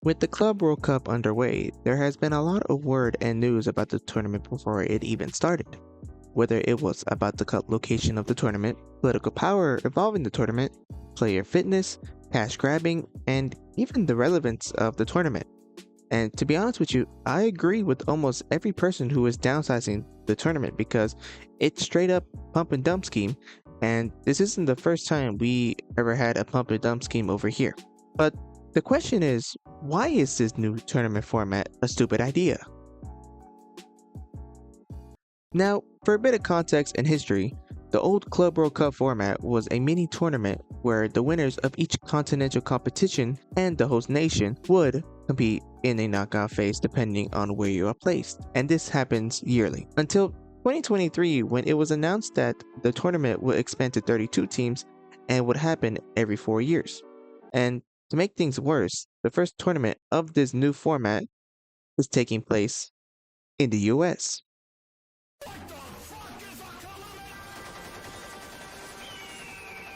With the Club World Cup underway, there has been a lot of word and news about the tournament before it even started. Whether it was about the location of the tournament, political power involving the tournament, player fitness, cash grabbing, and even the relevance of the tournament. And to be honest with you, I agree with almost every person who is downsizing the tournament because it's straight up pump and dump scheme, and this isn't the first time we ever had a pump and dump scheme over here. But the question is, why is this new tournament format a stupid idea? Now, for a bit of context and history, the old Club World Cup format was a mini tournament where the winners of each continental competition and the host nation would compete in a knockout phase depending on where you are placed, and this happens yearly. Until 2023, when it was announced that the tournament would expand to 32 teams and would happen every 4 years. And to make things worse, the first tournament of this new format is taking place in the US.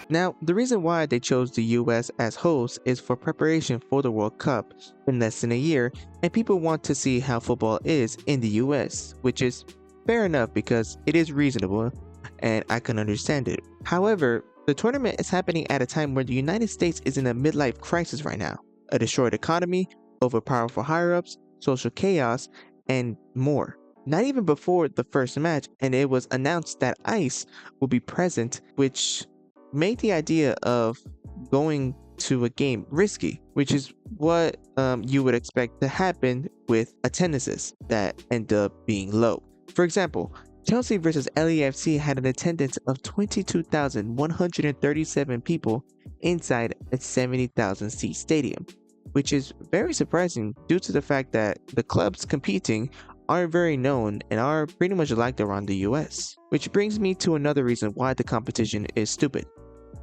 Now, the reason why they chose the US as host is for preparation for the World Cup in less than a year, and people want to see how football is in the US, which is fair enough because it is reasonable and I can understand it. However, the tournament is happening at a time where the United States is in a midlife crisis right now, a destroyed economy, overpowerful higher-ups, social chaos, and more. Not even before the first match, and it was announced that ICE will be present, which made the idea of going to a game risky, which is what you would expect to happen with attendances that end up being low. For example, Chelsea versus LAFC had an attendance of 22,137 people inside a 70,000 seat stadium, which is very surprising due to the fact that the clubs competing are very known and are pretty much liked around the US. Which brings me to another reason why the competition is stupid.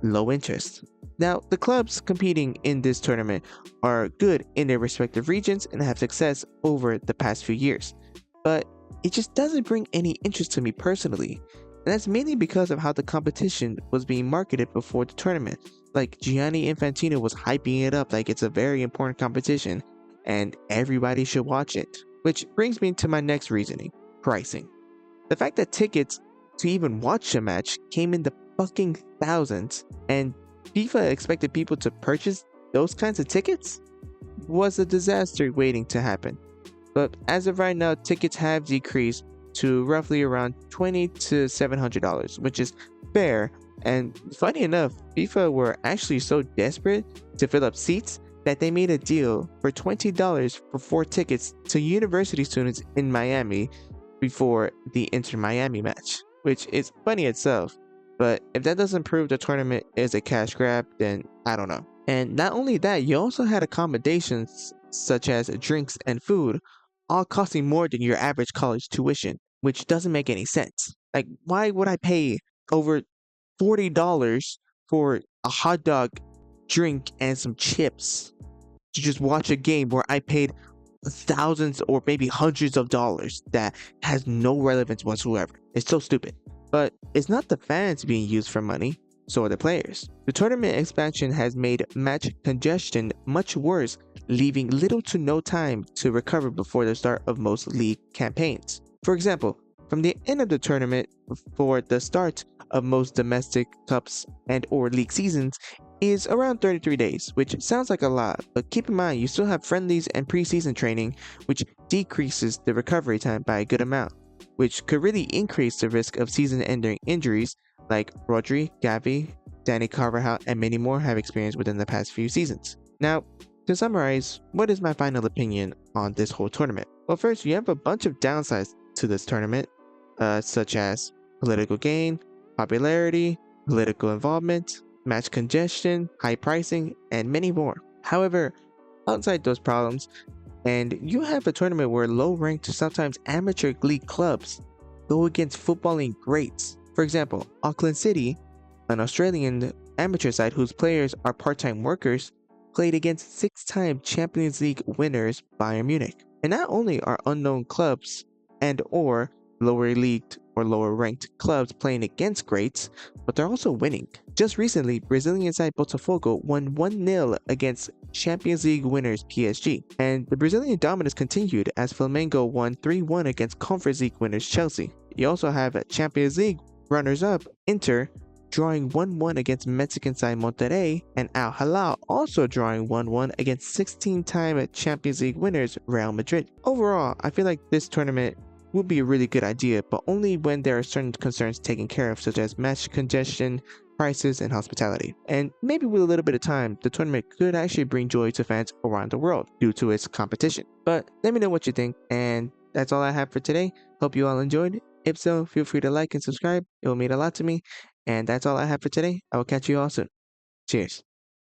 Low interest. Now, the clubs competing in this tournament are good in their respective regions and have success over the past few years, but it just doesn't bring any interest to me personally, and that's mainly because of how the competition was being marketed before the tournament. Like, Gianni Infantino was hyping it up like it's a very important competition and everybody should watch it. Which brings me to my next reasoning: pricing. The fact that tickets to even watch a match came in the fucking thousands, and FIFA expected people to purchase those kinds of tickets was a disaster waiting to happen. But as of right now, tickets have decreased to roughly around $20 to $700, which is fair. And funny enough, FIFA were actually so desperate to fill up seats that they made a deal for $20 for 4 tickets to university students in Miami before the Inter Miami match, which is funny itself. But if that doesn't prove the tournament is a cash grab, then I don't know. And not only that, you also had accommodations such as drinks and food, all costing more than your average college tuition, which doesn't make any sense. Like, why would I pay over $40 for a hot dog, drink, and some chips to just watch a game where I paid thousands or maybe hundreds of dollars that has no relevance whatsoever? It's so stupid. But it's not the fans being used for money, so are the players. The tournament expansion has made match congestion much worse, leaving little to no time to recover before the start of most league campaigns. For example, from the end of the tournament for the start of most domestic cups and or league seasons is around 33 days, which sounds like a lot, but keep in mind you still have friendlies and preseason training, which decreases the recovery time by a good amount, which could really increase the risk of season-ending injuries like Rodri, Gavi, Danny Carvajal, and many more have experienced within the past few seasons. Now, to summarize, what is my final opinion on this whole tournament? Well, first, you have a bunch of downsides to this tournament, such as political gain, popularity, political involvement, match congestion, high pricing, and many more. However, outside those problems, and you have a tournament where low-ranked to sometimes amateur league clubs go against footballing greats. For example, Auckland City, an Australian amateur side whose players are part-time workers, played against 6-time Champions League winners Bayern Munich. And not only are unknown clubs and or lower leagued or lower ranked clubs playing against greats, but they're also winning. Just recently, Brazilian side Botafogo won 1-0 against Champions League winners PSG, and the Brazilian dominance continued as Flamengo won 3-1 against Conference League winners Chelsea. You also have Champions League runners-up Inter drawing 1-1 against Mexican side Monterrey, and Al Hilal also drawing 1-1 against 16-time Champions League winners Real Madrid. Overall, I feel like this tournament would be a really good idea, but only when there are certain concerns taken care of, such as match congestion, prices, and hospitality. And maybe with a little bit of time, the tournament could actually bring joy to fans around the world due to its competition. But let me know what you think, and that's all I have for today. Hope you all enjoyed. If so, feel free to like and subscribe. It will mean a lot to me. And that's all I have for today. I will catch you all soon. Cheers.